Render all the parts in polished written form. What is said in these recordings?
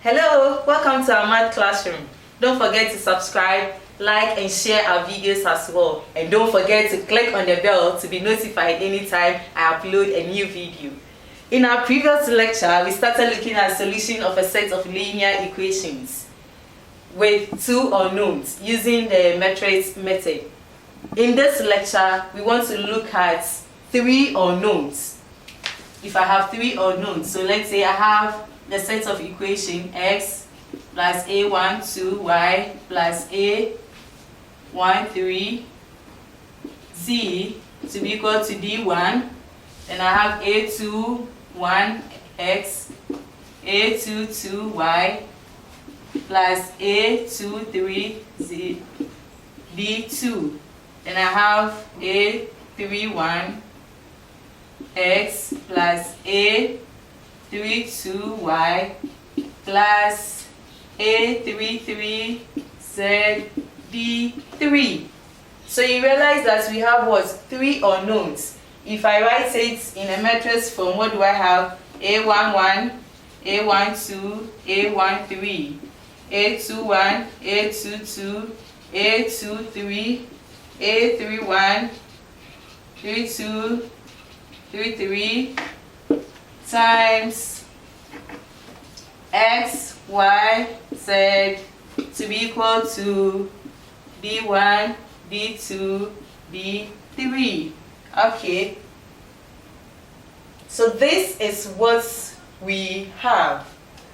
Hello, welcome to our math classroom. Don't forget to subscribe, like and share our videos as well. And don't forget to click on the bell to be notified anytime I upload a new video. In our previous lecture, we started looking at solution of a set of linear equations with two unknowns using the matrix method. In this lecture, we want to look at three unknowns. If I have three unknowns, so let's say I have the set of equation x plus a1 2y plus a1 3 z to be equal to d1, then I have a2 1x a2 2y plus a2 3 z d2, then I have a3 1x plus a 3 2y plus a3 3 z d3. So you realize that we have what? Three unknowns. If I write it in a matrix form, what do I have? a11, a12, a13, a21, a22, a23, a31, 32, 33 times x, y, z to be equal to d1, d2, d3. Okay. So this is what we have.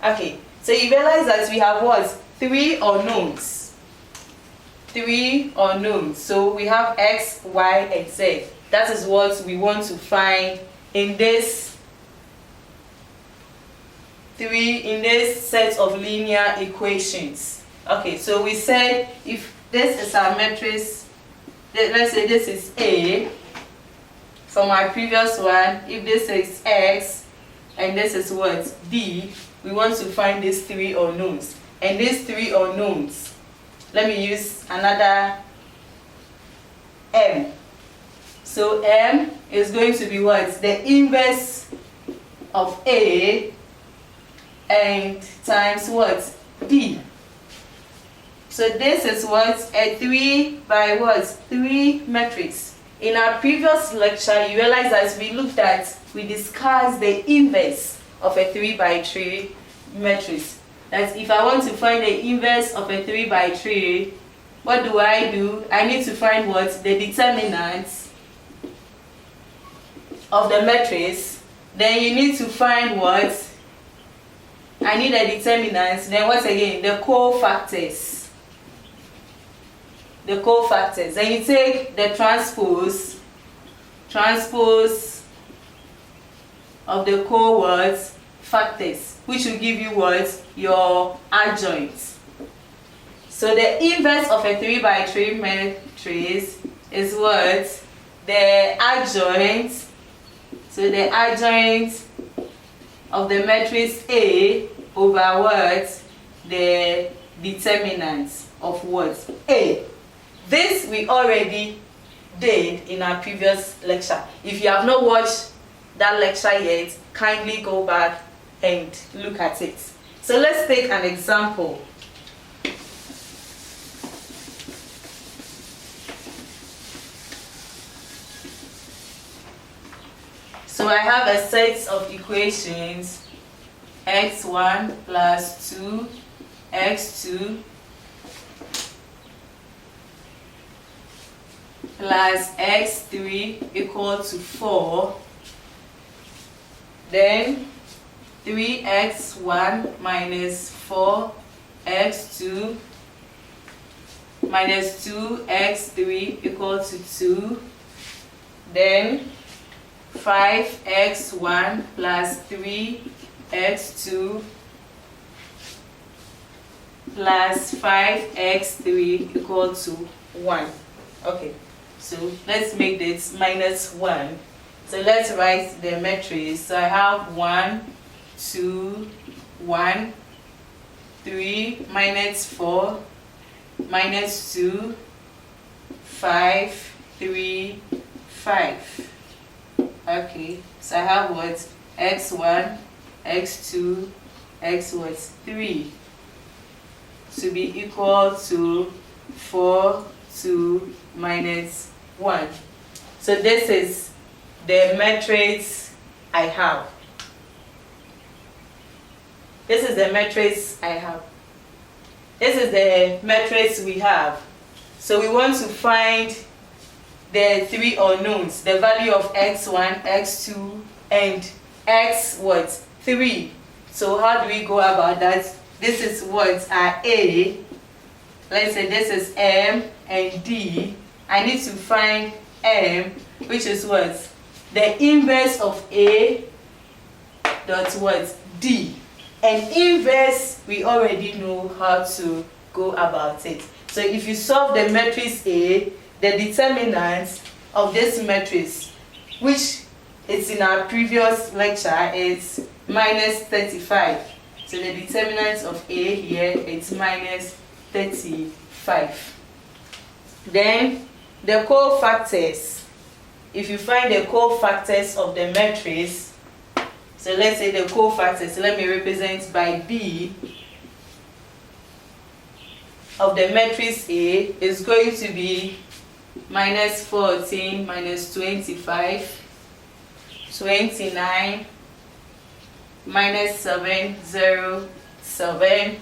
Okay. So you realize that we have what? Three unknowns. Three unknowns. So we have x, y, and z. That is what we want to find in this set of linear equations. Okay, so we said if this is our matrix, let's say this is A from our previous one, if this is X and this is what? D, we want to find these three unknowns. And these three unknowns, let me use another M. So M is going to be what? The inverse of A and times what? D. So this is what? A 3 by what? 3 matrix. In our previous lecture, you realize that we discussed the inverse of a 3 by 3 matrix. That if I want to find the inverse of a 3 by 3, what do? I need to find what? The determinants of the matrix. Then you need to find what? I need the determinants. Then what again? The cofactors. The cofactors. Then you take the transpose of the co-factors, which will give you what? Your adjoint. So the inverse of a 3 by 3 matrix is what? The adjoint. So the adjoint of the matrix A over what? The determinants of what? A. This we already did in our previous lecture. If you have not watched that lecture yet, kindly go back and look at it. So let's take an example. So I have a set of equations x1 plus 2 x2 plus x3 equal to 4. Then 3x1 minus 4x2 minus 2x3 equal to 2. Then 5x1 plus 3x2 plus 5x3 equal to 1. Okay, so let's make this minus 1. So let's write the matrix. So I have 1, 2, 1, 3 minus 4 minus 2, 5, 3, 5. Okay, so I have what? x1, x2, x was 3 to be equal to 4, 2, minus 1. So this is the matrix I have. This is the matrix I have. This is the matrix we have. So we want to find the three unknowns, the value of x1, x2, and x what? 3. So how do we go about that? This is what are A. Let's say this is M and D. I need to find M, which is what? The inverse of A dot what? D. And inverse, we already know how to go about it. So if you solve the matrix A, the determinant of this matrix, which is in our previous lecture, is minus 35. So the determinant of A here is minus 35. Then the cofactors. If you find the cofactors of the matrix, so let's say the cofactors, let me represent by B of the matrix A is going to be minus 14, minus 25, 29, minus 7, 0, 7,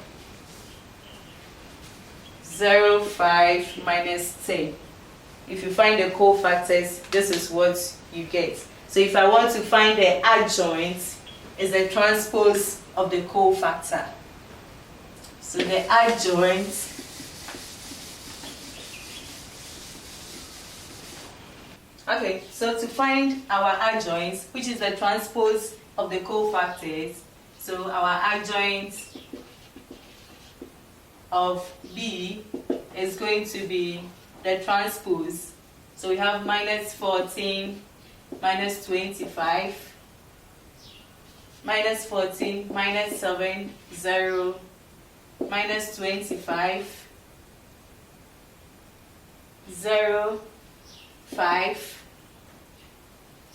0, 5, minus 10. If you find the cofactors, this is what you get. So if I want to find the adjoint, is the transpose of the cofactor. So the adjoint okay, so to find our adjoint, which is the transpose of the cofactors, so our adjoint of B is going to be the transpose. So we have minus 14, minus 25, minus 14, minus 7, 0, minus 25, 0, 5,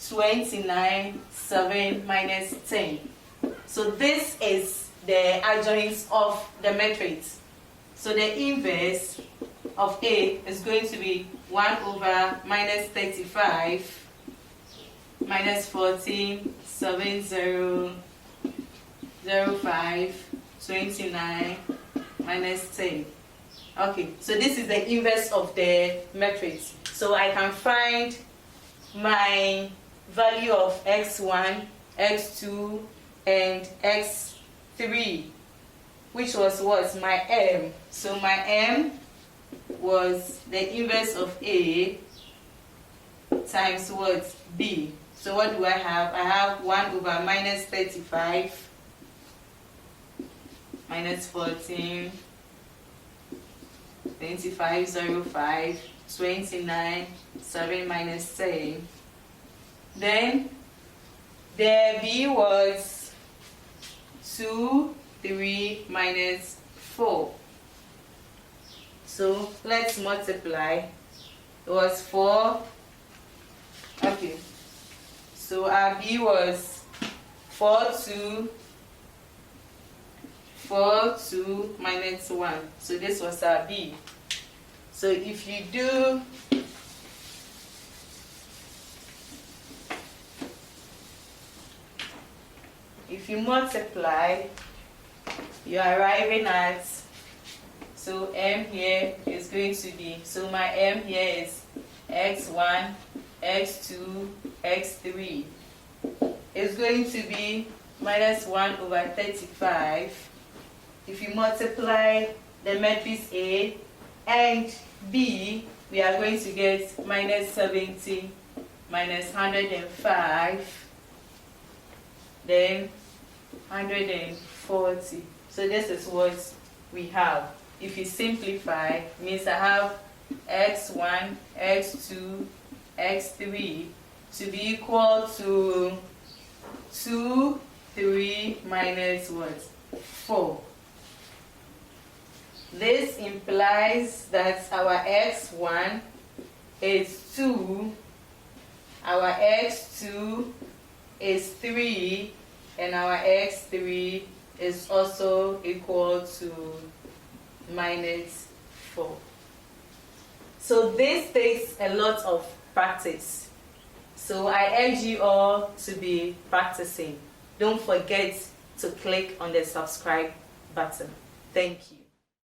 29, 7, minus 10. So this is the adjoint of the matrix. So the inverse of A is going to be 1 over minus 35 minus 14, 7, 0, 0, 5, 29, minus 10. Okay, so this is the inverse of the matrix. So I can find my value of x1, x2, and x3, which was what? My M. So my M was the inverse of A times what? B. So what do I have? I have 1 over minus 35 minus 14, 25, 0, 5, 29, 7 minus 10. Then the B was 2, 3 minus 4. So let's multiply. It was 4. Okay. So our B was 4, 2 minus 1. So this was our B. So if you do multiply, you're arriving at, so M here is going to be, so my M here is x1, x2, x3. It's going to be minus 1 over 35. If you multiply the matrix A and B, we are going to get minus 70, minus 105, then 140. So this is what we have. If you simplify, means I have x1, x2, x3 to be equal to 2, 3 minus what? 4. This implies that our x1 is 2, our x2 is 3, and our x3 is also equal to -4. So this takes a lot of practice. So I urge you all to be practicing. Don't forget to click on the subscribe button. Thank you.